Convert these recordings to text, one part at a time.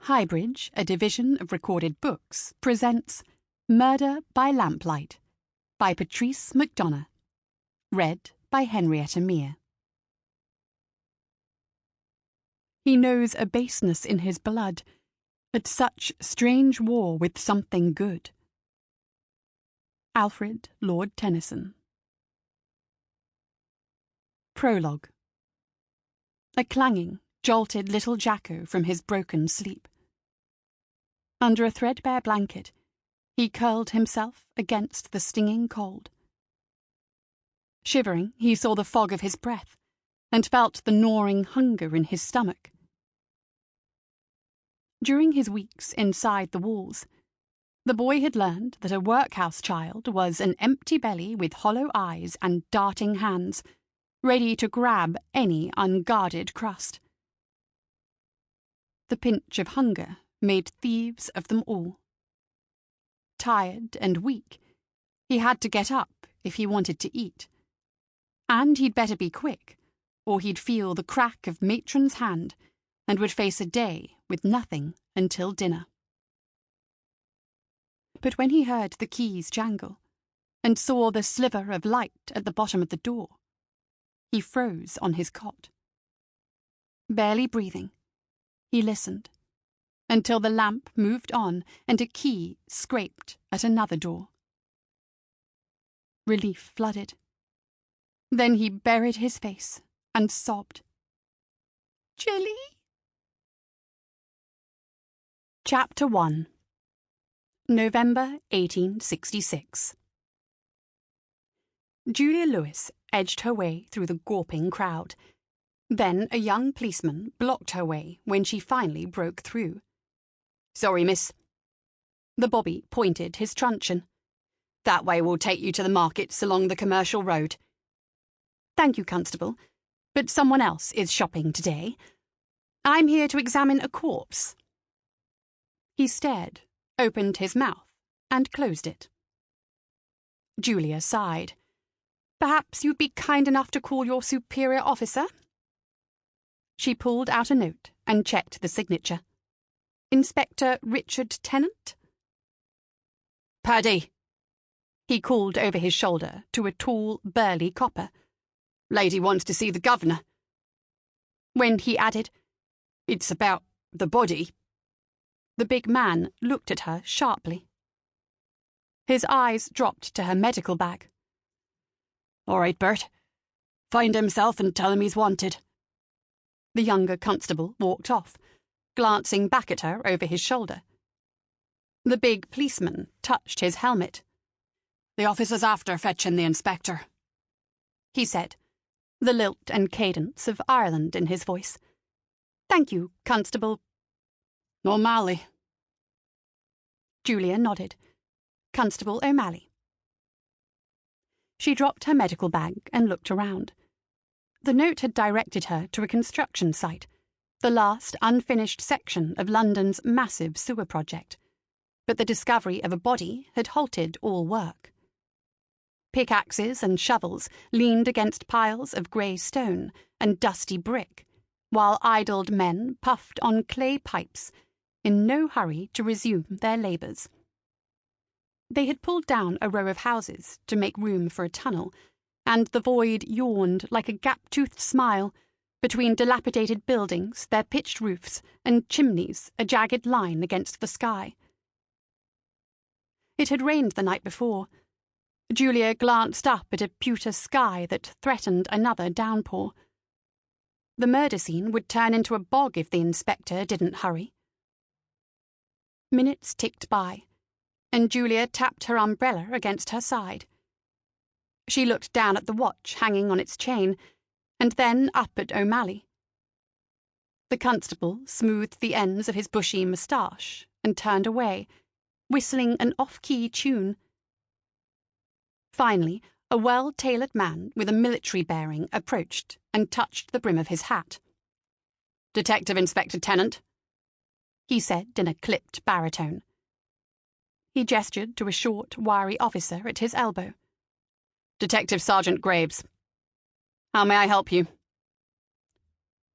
HighBridge, a division of Recorded Books, presents Murder by Lamplight by Patrice Mcdonough. Read by Henrietta Meire. He knows a baseness in his blood, at such strange war with something good. Alfred Lord Tennyson. Prologue. A clanging jolted little Jacko from his broken sleep. Under a threadbare blanket, he curled himself against the stinging cold. Shivering, he saw the fog of his breath, and felt the gnawing hunger in his stomach. During his weeks inside the walls, the boy had learned that a workhouse child was an empty belly with hollow eyes and darting hands, ready to grab any unguarded crust. The pinch of hunger made thieves of them all. Tired and weak, he had to get up if he wanted to eat. And he'd better be quick, or he'd feel the crack of matron's hand and would face a day with nothing until dinner. But when he heard the keys jangle and saw the sliver of light at the bottom of the door, he froze on his cot. Barely breathing, he listened until the lamp moved on and a key scraped at another door. Relief flooded. Then he buried his face and sobbed. "Jilly?" Chapter 1. November 1866. Julia Lewis edged her way through the gawping crowd. Then a young policeman blocked her way when she finally broke through. "Sorry, miss." The bobby pointed his truncheon. "That way will take you to the markets along the commercial road." "Thank you, Constable, but someone else is shopping today. I'm here to examine a corpse." He stared, opened his mouth, and closed it. Julia sighed. "Perhaps you'd be kind enough to call your superior officer?" She pulled out a note and checked the signature. "Inspector Richard Tennant?" "Paddy," he called over his shoulder to a tall, burly copper. "Lady wants to see the governor." When he added, "It's about the body," the big man looked at her sharply. His eyes dropped to her medical bag. "All right, Bert. Find himself and tell him he's wanted." The younger constable walked off, glancing back at her over his shoulder. The big policeman touched his helmet. "The officer's after fetching the inspector," he said, the lilt and cadence of Ireland in his voice. "Thank you, Constable O'Malley." Julia nodded. Constable O'Malley. She dropped her medical bag and looked around. The note had directed her to a construction site, the last unfinished section of London's massive sewer project, but the discovery of a body had halted all work. Pickaxes and shovels leaned against piles of grey stone and dusty brick, while idled men puffed on clay pipes, in no hurry to resume their labours. They had pulled down a row of houses to make room for a tunnel, and the void yawned like a gap-toothed smile between dilapidated buildings, their pitched roofs, and chimneys a jagged line against the sky. It had rained the night before. Julia glanced up at a pewter sky that threatened another downpour. The murder scene would turn into a bog if the inspector didn't hurry. Minutes ticked by, and Julia tapped her umbrella against her side. She looked down at the watch hanging on its chain, and then up at O'Malley. The constable smoothed the ends of his bushy moustache and turned away, whistling an off-key tune. Finally, a well-tailored man with a military bearing approached and touched the brim of his hat. "Detective Inspector Tennant," he said in a clipped baritone. He gestured to a short, wiry officer at his elbow. "Detective Sergeant Graves. How may I help you?"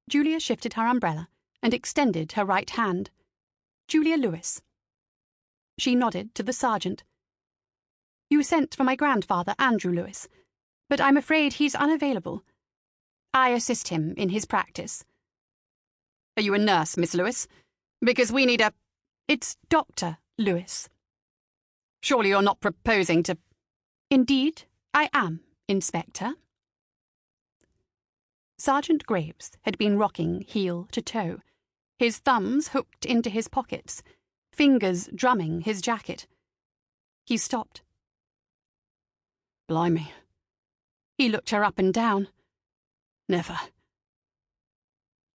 Julia shifted her umbrella and extended her right hand. Julia Lewis. She nodded to the sergeant. You sent for my grandfather, Andrew Lewis, but I'm afraid he's unavailable. I assist him in his practice. Are you a nurse, Miss Lewis? Because we need a... It's Dr. Lewis. Surely you're not proposing to... Indeed, I am, Inspector. Sergeant Graves had been rocking heel to toe, his thumbs hooked into his pockets, fingers drumming his jacket. He stopped. Blimey. He looked her up and down. Never.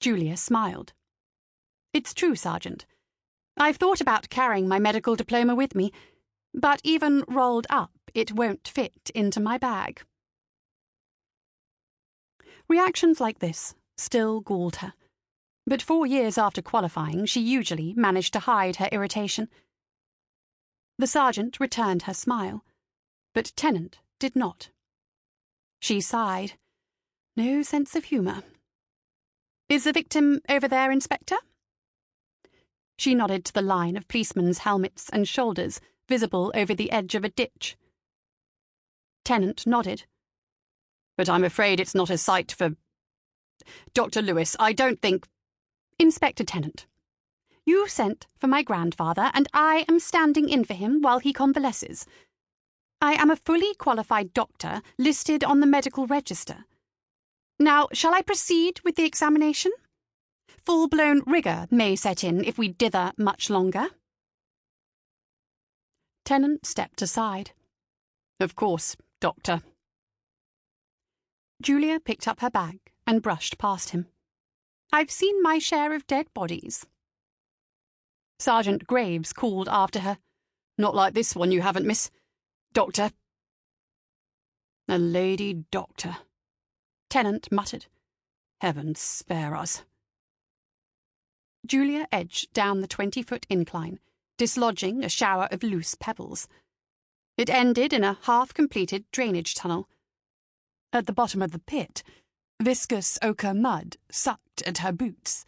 Julia smiled. It's true, Sergeant. I've thought about carrying my medical diploma with me, but even rolled up, it won't fit into my bag. Reactions like this still galled her, but 4 years after qualifying, she usually managed to hide her irritation. The sergeant returned her smile, but Tennant did not. She sighed. No sense of humour. Is the victim over there, Inspector? She nodded to the line of policemen's helmets and shoulders visible over the edge of a ditch. Tennant nodded. But I'm afraid it's not a sight for... Dr. Lewis, I don't think... Inspector Tennant, you sent for my grandfather, and I am standing in for him while he convalesces. I am a fully qualified doctor listed on the medical register. Now, shall I proceed with the examination? Full-blown rigour may set in if we dither much longer. Tennant stepped aside. Of course, Doctor. Julia picked up her bag and brushed past him. I've seen my share of dead bodies. Sergeant Graves called after her. Not like this one you haven't, miss. Doctor. A lady doctor. Tennant muttered. Heaven spare us. Julia edged down the 20-foot incline, dislodging a shower of loose pebbles. It ended in a half-completed drainage tunnel. At the bottom of the pit, viscous ochre mud sucked at her boots.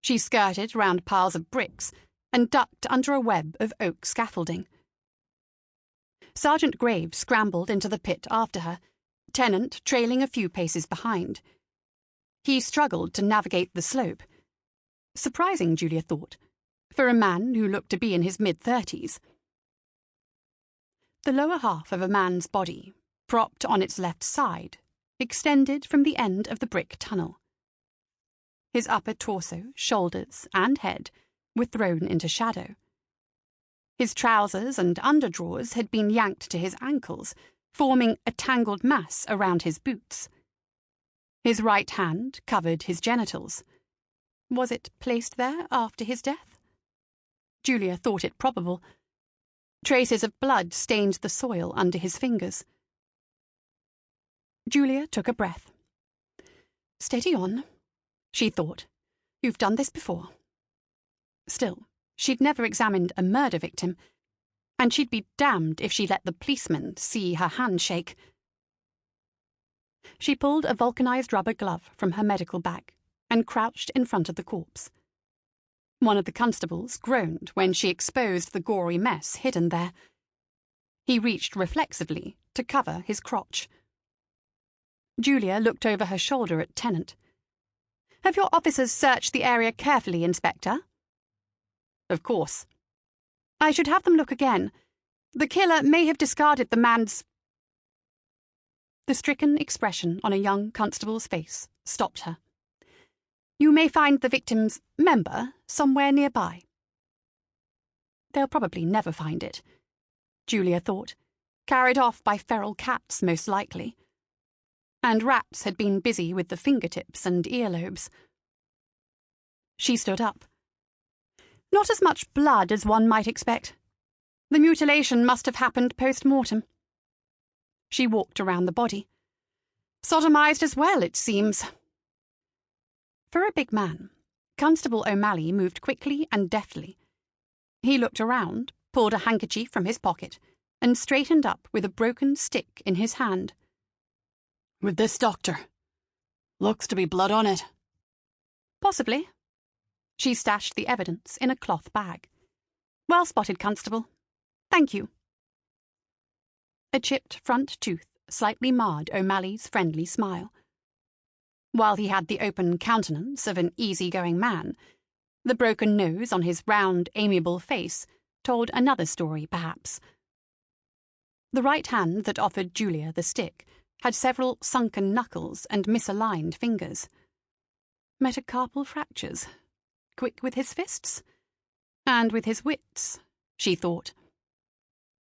She skirted round piles of bricks and ducked under a web of oak scaffolding. Sergeant Graves scrambled into the pit after her, Tennant trailing a few paces behind. He struggled to navigate the slope. Surprising, Julia thought, for a man who looked to be in his mid-30s. The lower half of a man's body, propped on its left side, extended from the end of the brick tunnel. His upper torso, shoulders, and head were thrown into shadow. His trousers and underdrawers had been yanked to his ankles, forming a tangled mass around his boots. His right hand covered his genitals. Was it placed there after his death? Julia thought it probable. Traces of blood stained the soil under his fingers. Julia took a breath. Steady on, she thought. You've done this before. Still, she'd never examined a murder victim, and she'd be damned if she let the policeman see her hand shake. She pulled a vulcanized rubber glove from her medical bag and crouched in front of the corpse. One of the constables groaned when she exposed the gory mess hidden there. He reached reflexively to cover his crotch. Julia looked over her shoulder at Tennant. Have your officers searched the area carefully, Inspector? Of course. I should have them look again. The killer may have discarded the man's... The stricken expression on a young constable's face stopped her. You may find the victim's member somewhere nearby. They'll probably never find it, Julia thought, carried off by feral cats most likely. And rats had been busy with the fingertips and earlobes. She stood up. Not as much blood as one might expect. The mutilation must have happened post-mortem. She walked around the body. Sodomized as well, it seems. For a big man, Constable O'Malley moved quickly and deftly. He looked around, pulled a handkerchief from his pocket, and straightened up with a broken stick in his hand. With this, Doctor. Looks to be blood on it. Possibly. She stashed the evidence in a cloth bag. "Well spotted, Constable. Thank you." A chipped front tooth slightly marred O'Malley's friendly smile. While he had the open countenance of an easy-going man, the broken nose on his round, amiable face told another story, perhaps. The right hand that offered Julia the stick had several sunken knuckles and misaligned fingers. Metacarpal fractures. Quick with his fists? And with his wits, she thought.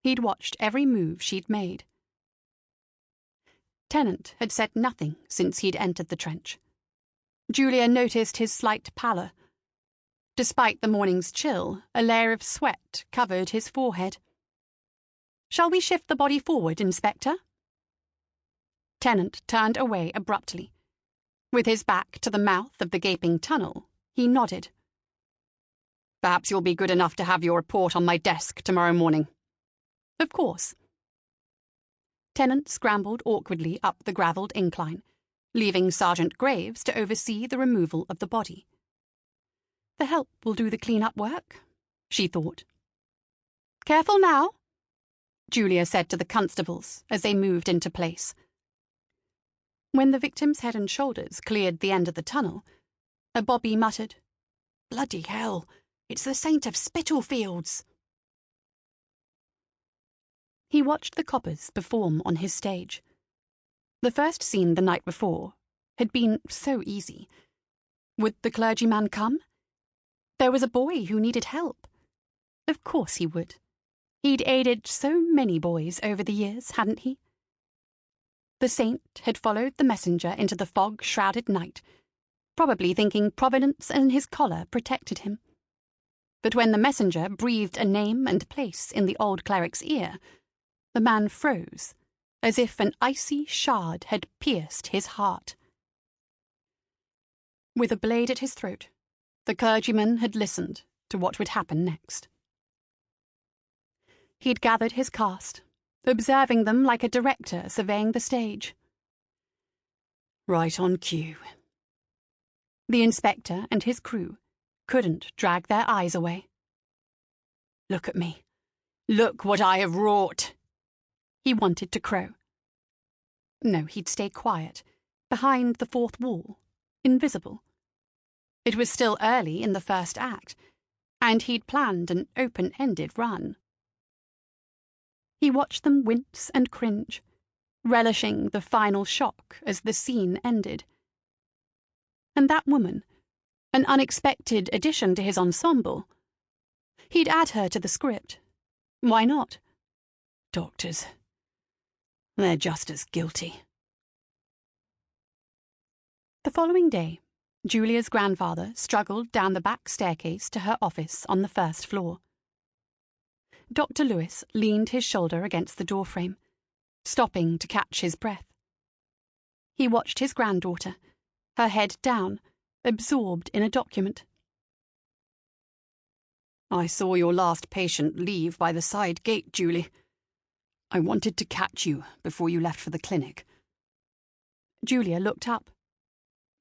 He'd watched every move she'd made. Tennant had said nothing since he'd entered the trench. Julia noticed his slight pallor. Despite the morning's chill, a layer of sweat covered his forehead. "Shall we shift the body forward, Inspector?" Tennant turned away abruptly. With his back to the mouth of the gaping tunnel, he nodded. "Perhaps you'll be good enough to have your report on my desk tomorrow morning." "Of course." Tennant scrambled awkwardly up the gravelled incline, leaving Sergeant Graves to oversee the removal of the body. The help will do the clean-up work, she thought. "Careful now," Julia said to the constables as they moved into place. When the victim's head and shoulders cleared the end of the tunnel, a bobby muttered, "Bloody hell, it's the Saint of Spitalfields." He watched the coppers perform on his stage. The first scene the night before had been so easy. Would the clergyman come? There was a boy who needed help. Of course he would. He'd aided so many boys over the years, hadn't he? The saint had followed the messenger into the fog-shrouded night, probably thinking Providence and his collar protected him. But when the messenger breathed a name and place in the old cleric's ear, the man froze, as if an icy shard had pierced his heart. With a blade at his throat, the clergyman had listened to what would happen next. He'd gathered his cast, observing them like a director surveying the stage. Right on cue. The inspector and his crew couldn't drag their eyes away. "Look at me. Look what I have wrought." He wanted to crow. No, he'd stay quiet, behind the fourth wall, invisible. It was still early in the first act, and he'd planned an open-ended run. He watched them wince and cringe, relishing the final shock as the scene ended. And that woman, an unexpected addition to his ensemble. He'd add her to the script. Why not? Doctors. They're just as guilty. The following day, Julia's grandfather struggled down the back staircase to her office on the first floor. Dr. Lewis leaned his shoulder against the doorframe, stopping to catch his breath. He watched his granddaughter, her head down, absorbed in a document. "I saw your last patient leave by the side gate, Julie. I wanted to catch you before you left for the clinic." Julia looked up.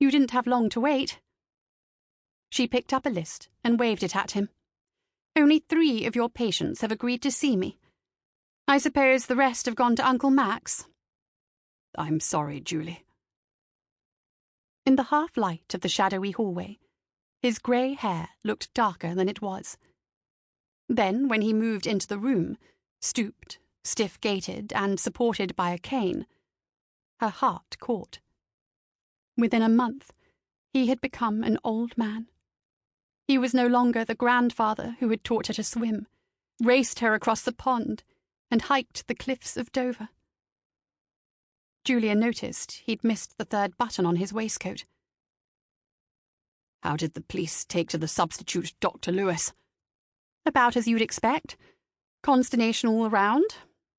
"You didn't have long to wait." She picked up a list and waved it at him. "Only 3 of your patients have agreed to see me. I suppose the rest have gone to Uncle Max." "I'm sorry, Julie." In the half-light of the shadowy hallway, his grey hair looked darker than it was. Then, when he moved into the room, stooped, stiff-gaited and supported by a cane, her heart caught. Within a month, he had become an old man. He was no longer the grandfather who had taught her to swim, raced her across the pond, and hiked the cliffs of Dover. Julia noticed he'd missed the 3rd button on his waistcoat. "How did the police take to the substitute, Dr. Lewis?" "About as you'd expect. Consternation all around,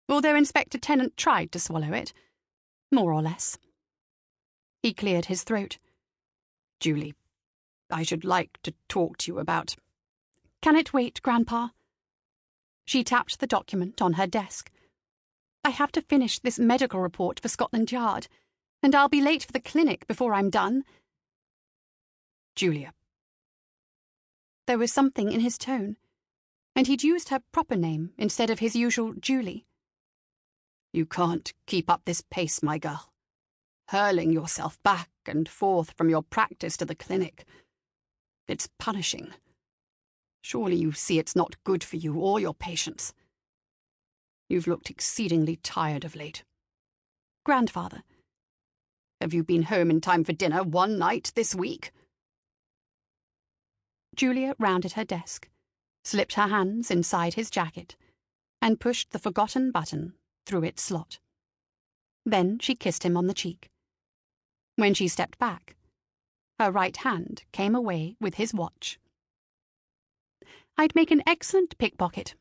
although Inspector Tennant tried to swallow it. More or less." He cleared his throat. "Julie, I should like to talk to you about—" "Can it wait, Grandpa?" She tapped the document on her desk. "I have to finish this medical report for Scotland Yard, and I'll be late for the clinic before I'm done." "Julia, There was something in his tone, and he'd used her proper name instead of his usual Julie. "You can't keep up this pace, my girl. Hurling yourself back and forth from your practice to the clinic. It's punishing. Surely you see it's not good for you or your patients. You've looked exceedingly tired of late." "Grandfather." "Have you been home in time for dinner one night this week?" Julia rounded her desk, slipped her hands inside his jacket, and pushed the forgotten button through its slot. Then she kissed him on the cheek. When she stepped back, her right hand came away with his watch. "I'd make an excellent pickpocket.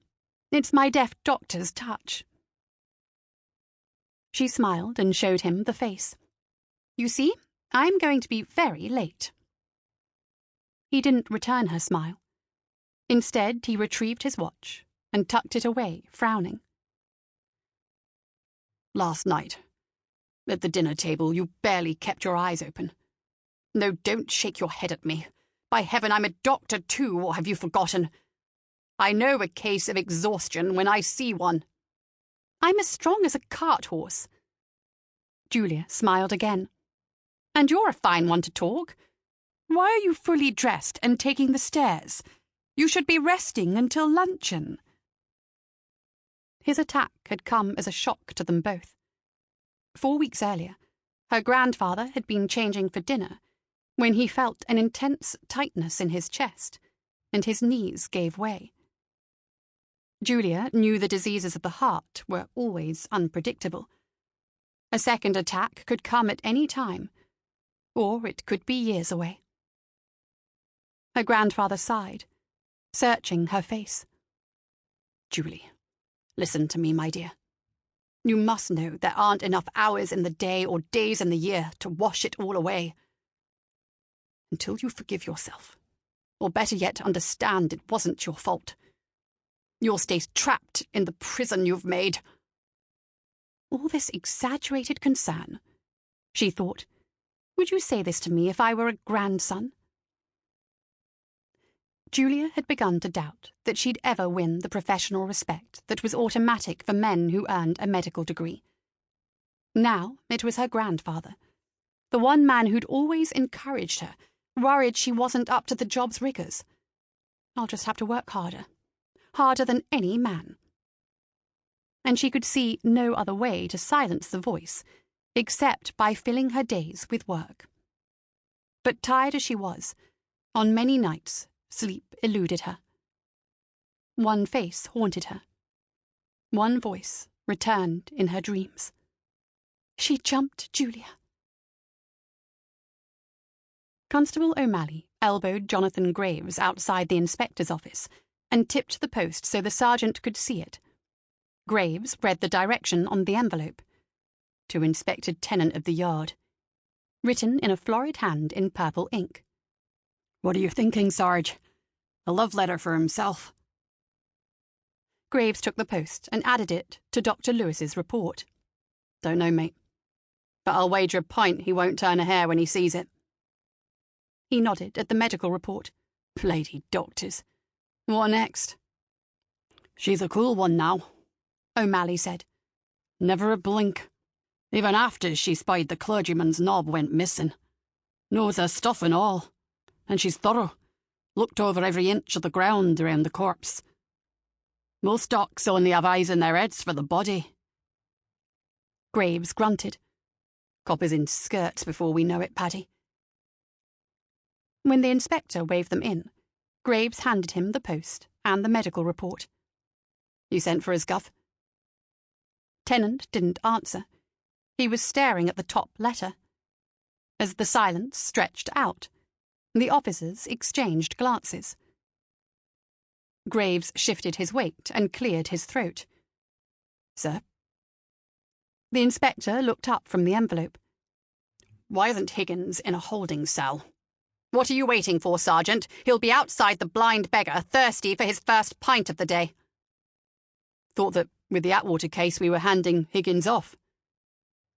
It's my deaf doctor's touch." She smiled and showed him the face. "You see, I'm going to be very late." He didn't return her smile. Instead, he retrieved his watch and tucked it away, frowning. "Last night, at the dinner table, you barely kept your eyes open. No, don't shake your head at me. By heaven, I'm a doctor too, or have you forgotten? I know a case of exhaustion when I see one." "I'm as strong as a cart horse." Julia smiled again. "And you're a fine one to talk. Why are you fully dressed and taking the stairs? You should be resting until luncheon." His attack had come as a shock to them both. 4 weeks earlier, her grandfather had been changing for dinner when he felt an intense tightness in his chest, and his knees gave way. Julia knew the diseases of the heart were always unpredictable. A second attack could come at any time, or it could be years away. Her grandfather sighed, searching her face. "Julie, listen to me, my dear. You must know there aren't enough hours in the day or days in the year to wash it all away. Until you forgive yourself, or better yet understand it wasn't your fault, you'll stay trapped in the prison you've made." All this exaggerated concern, she thought. Would you say this to me if I were a grandson? Julia had begun to doubt that she'd ever win the professional respect that was automatic for men who earned a medical degree. Now it was her grandfather, the one man who'd always encouraged her, worried she wasn't up to the job's rigors. "I'll just have to work harder. Harder than any man." And she could see no other way to silence the voice, except by filling her days with work. But tired as she was, on many nights, sleep eluded her. One face haunted her. One voice returned in her dreams. "She jumped Julia." Constable O'Malley elbowed Jonathan Graves outside the inspector's office and tipped the post so the sergeant could see it. Graves read the direction on the envelope. "To Inspector Tennant of the Yard," written in a florid hand in purple ink. "What are you thinking, Sarge? A love letter for himself?" Graves took the post and added it to Dr. Lewis's report. "Don't know, mate. But I'll wager a pint he won't turn a hair when he sees it." He nodded at the medical report. "Lady doctors. What next?" "She's a cool one now," O'Malley said. "Never a blink. Even after she spied the clergyman's knob went missing. Knows her stuff and all. And she's thorough. Looked over every inch of the ground around the corpse. Most docs only have eyes in their heads for the body." Graves grunted. "Coppers in skirts before we know it, Paddy." When the inspector waved them in, Graves handed him the post and the medical report. "You sent for us, Guff?" Tennant didn't answer. He was staring at the top letter. As the silence stretched out, the officers exchanged glances. Graves shifted his weight and cleared his throat. "Sir?" The inspector looked up from the envelope. "Why isn't Higgins in a holding cell? What are you waiting for, Sergeant? He'll be outside the blind beggar, thirsty for his first pint of the day." "Thought that with the Atwater case we were handing Higgins off."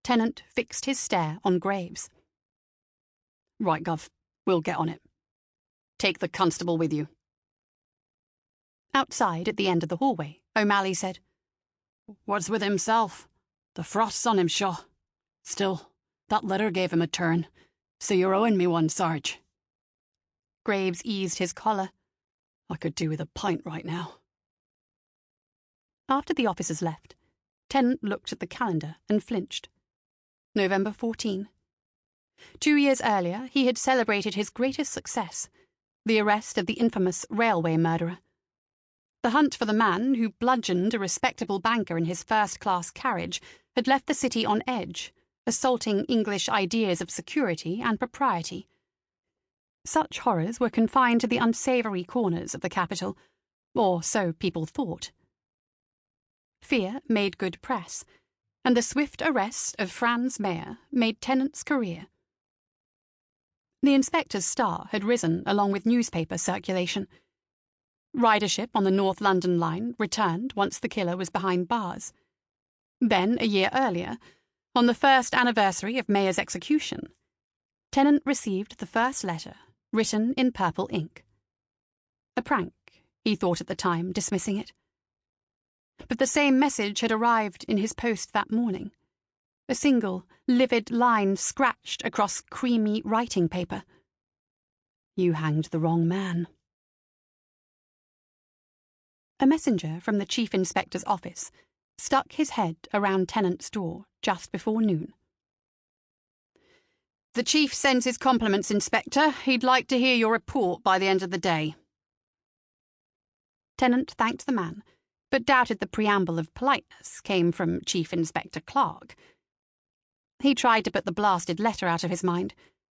Tennant fixed his stare on Graves. "Right, Gov. We'll get on it. Take the constable with you. Outside, at the end of the hallway, O'Malley said, "What's with himself? The frost's on him, sure. Still, that letter gave him a turn, so you're owing me one, Sarge." Graves eased his collar. "I could do with a pint right now." After the officers left, Tennant looked at the calendar and flinched. November 14. 2 years earlier, he had celebrated his greatest success, the arrest of the infamous railway murderer. The hunt for the man who bludgeoned a respectable banker in his first-class carriage had left the city on edge, assaulting English ideas of security and propriety. Such horrors were confined to the unsavoury corners of the capital, or so people thought. Fear made good press, and the swift arrest of Franz Meire made Tennant's career. The inspector's star had risen along with newspaper circulation. Ridership on the North London line returned once the killer was behind bars. Then, a year earlier, on the first anniversary of Meire's execution, Tennant received the first letter, written in purple ink. A prank, he thought at the time, dismissing it. But the same message had arrived in his post that morning. A single, livid line scratched across creamy writing paper. "You hanged the wrong man." A messenger from the Chief Inspector's office stuck his head around Tennant's door just before noon. "The Chief sends his compliments, Inspector. He'd like to hear your report by the end of the day." Tennant thanked the man, but doubted the preamble of politeness came from Chief Inspector Clark. He tried to put the blasted letter out of his mind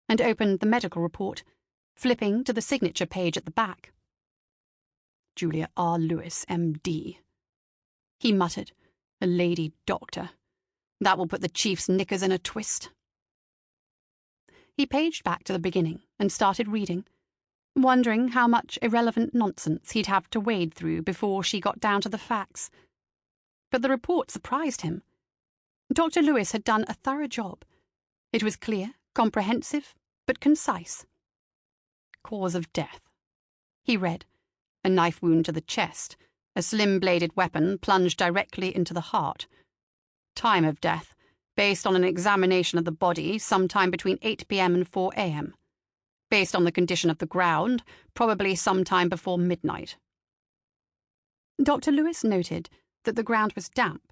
and opened the medical report, flipping to the signature page at the back. "Julia R. Lewis, M.D." He muttered, "A lady doctor. That will put the Chief's knickers in a twist." He paged back to the beginning and started reading, wondering how much irrelevant nonsense he'd have to wade through before she got down to the facts. But the report surprised him. Dr. Lewis had done a thorough job. It was clear, comprehensive, but concise. "Cause of death," he read. "A knife wound to the chest, a slim-bladed weapon plunged directly into the heart. Time of death, based on an examination of the body sometime between 8 p.m. and 4 a.m. Based on the condition of the ground, probably sometime before midnight." Dr. Lewis noted that the ground was damp,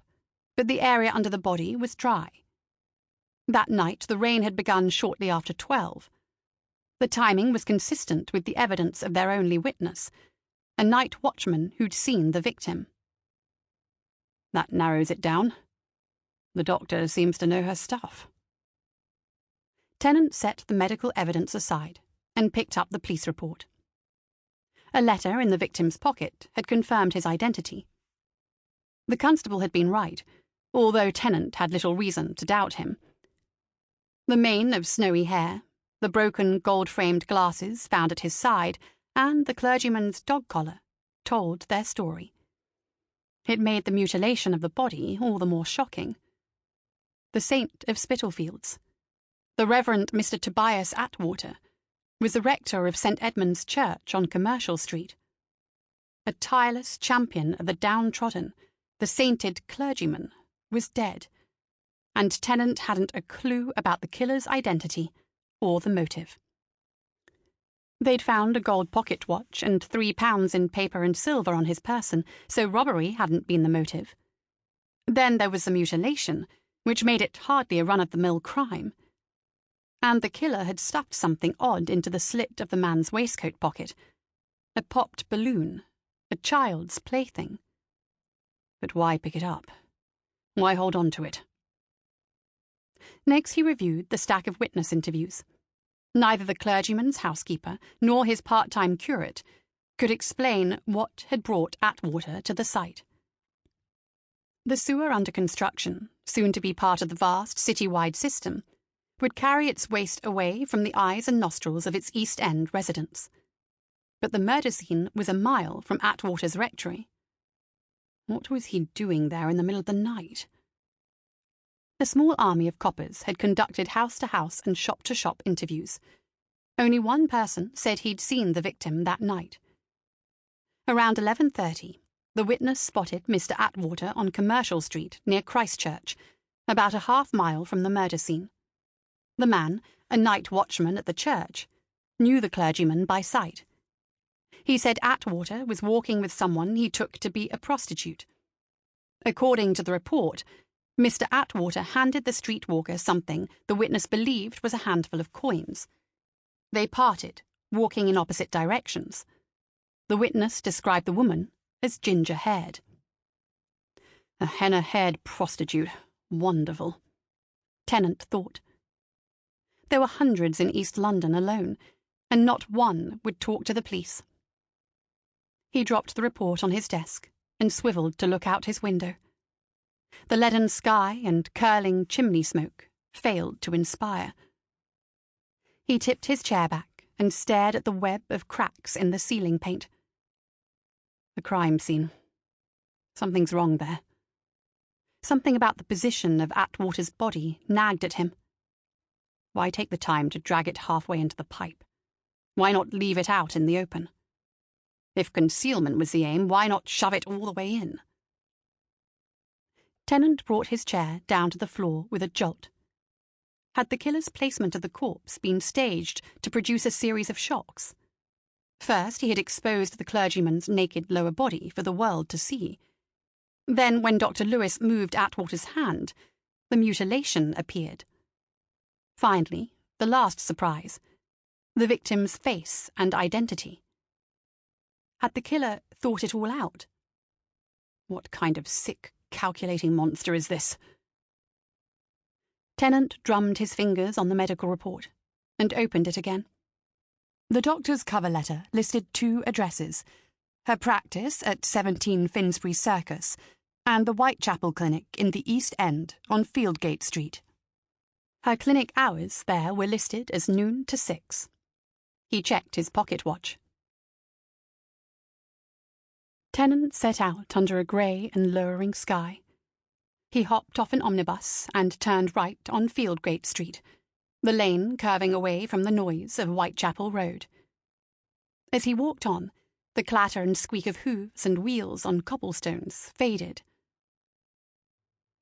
but the area under the body was dry. That night the rain had begun shortly after 12. The timing was consistent with the evidence of their only witness, a night watchman who'd seen the victim. "That narrows it down. The doctor seems to know her stuff." Tennant set the medical evidence aside and picked up the police report. A letter in the victim's pocket had confirmed his identity. The constable had been right, although Tennant had little reason to doubt him. The mane of snowy hair, the broken gold-framed glasses found at his side, and the clergyman's dog collar told their story. It made the mutilation of the body all the more shocking. The Saint of Spitalfields, the Reverend Mr. Tobias Atwater, was the rector of St. Edmund's Church on Commercial Street. A tireless champion of the downtrodden, the sainted clergyman, was dead, and Tennant hadn't a clue about the killer's identity or the motive. They'd found a gold pocket watch and £3 in paper and silver on his person, so robbery hadn't been the motive. Then there was the mutilation, which made it hardly a run-of-the-mill crime. And the killer had stuffed something odd into the slit of the man's waistcoat pocket. A popped balloon, a child's plaything. But why pick it up? Why hold on to it? Next he reviewed the stack of witness interviews. Neither the clergyman's housekeeper nor his part-time curate could explain what had brought Atwater to the site. The sewer under construction, soon to be part of the vast city-wide system, would carry its waste away from the eyes and nostrils of its East End residents. But the murder scene was a mile from Atwater's rectory. What was he doing there in the middle of the night? A small army of coppers had conducted house-to-house and shop-to-shop interviews. Only one person said he'd seen the victim that night. Around 11:30, the witness spotted Mr. Atwater on Commercial Street near Christchurch, about a half-mile from the murder scene. The man, a night watchman at the church, knew the clergyman by sight. He said Atwater was walking with someone he took to be a prostitute. According to the report, Mr. Atwater handed the streetwalker something the witness believed was a handful of coins. They parted, walking in opposite directions. The witness described the woman as ginger-haired. A henna-haired prostitute. Wonderful. Tennant thought. There were hundreds in East London alone, and not one would talk to the police. He dropped the report on his desk and swiveled to look out his window. The leaden sky and curling chimney smoke failed to inspire. He tipped his chair back and stared at the web of cracks in the ceiling paint. The crime scene. Something's wrong there. Something about the position of Atwater's body nagged at him. Why take the time to drag it halfway into the pipe? Why not leave it out in the open? If concealment was the aim, why not shove it all the way in? Tennant brought his chair down to the floor with a jolt. Had the killer's placement of the corpse been staged to produce a series of shocks? First, he had exposed the clergyman's naked lower body for the world to see. Then, when Dr. Lewis moved Atwater's hand, the mutilation appeared. Finally, the last surprise, the victim's face and identity. Had the killer thought it all out? What kind of sick, calculating monster is this? Tennant drummed his fingers on the medical report and opened it again. The doctor's cover letter listed 2 addresses, her practice at 17 Finsbury Circus and the Whitechapel Clinic in the East End on Fieldgate Street. Her clinic hours there were listed as noon to 6. He checked his pocket watch. Tennant set out under a grey and lowering sky. He hopped off an omnibus and turned right on Fieldgate Street, the lane curving away from the noise of Whitechapel Road. As he walked on, the clatter and squeak of hooves and wheels on cobblestones faded.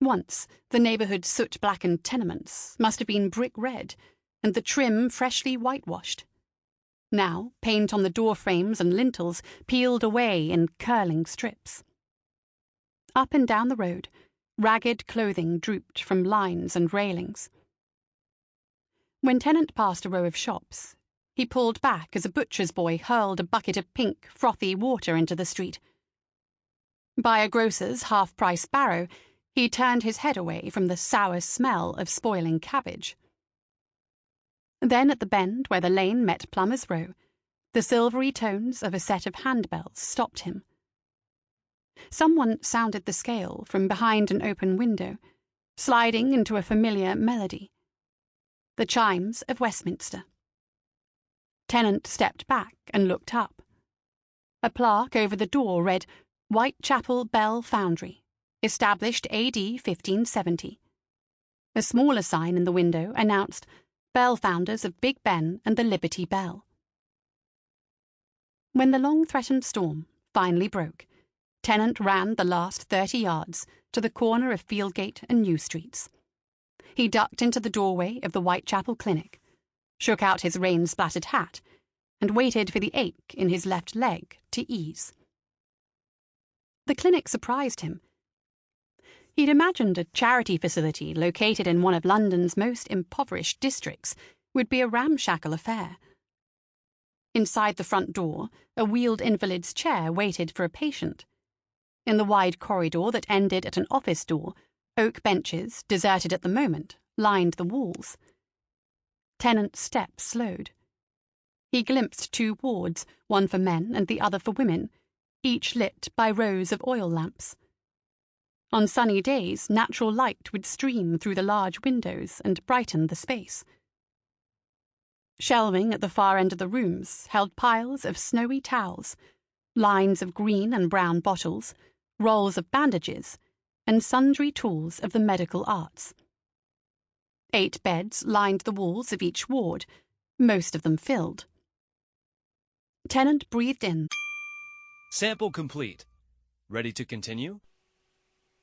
Once, the neighbourhood's soot-blackened tenements must have been brick red, and the trim freshly whitewashed. Now, paint on the door frames and lintels peeled away in curling strips. Up and down the road, ragged clothing drooped from lines and railings. When Tennant passed a row of shops, he pulled back as a butcher's boy hurled a bucket of pink, frothy water into the street. By a grocer's half-price barrow, he turned his head away from the sour smell of spoiling cabbage. Then at the bend where the lane met Plummer's Row, the silvery tones of a set of handbells stopped him. Someone sounded the scale from behind an open window, sliding into a familiar melody. The chimes of Westminster. Tennant stepped back and looked up. A plaque over the door read, Whitechapel Bell Foundry, established A.D. 1570. A smaller sign in the window announced, Bell founders of Big Ben and the Liberty Bell. When the long-threatened storm finally broke, Tennant ran the last 30 yards to the corner of Fieldgate and New Streets. He ducked into the doorway of the Whitechapel Clinic, shook out his rain-splattered hat, and waited for the ache in his left leg to ease. The clinic surprised him. He'd imagined a charity facility located in one of London's most impoverished districts would be a ramshackle affair. Inside the front door, a wheeled invalid's chair waited for a patient. In the wide corridor that ended at an office door, oak benches, deserted at the moment, lined the walls. Tennant's steps slowed. He glimpsed 2 wards, one for men and the other for women, each lit by rows of oil lamps. On sunny days, natural light would stream through the large windows and brighten the space. Shelving at the far end of the rooms held piles of snowy towels, lines of green and brown bottles, rolls of bandages, and sundry tools of the medical arts. 8 beds lined the walls of each ward, most of them filled. Tennant breathed in Sample complete. Ready to continue?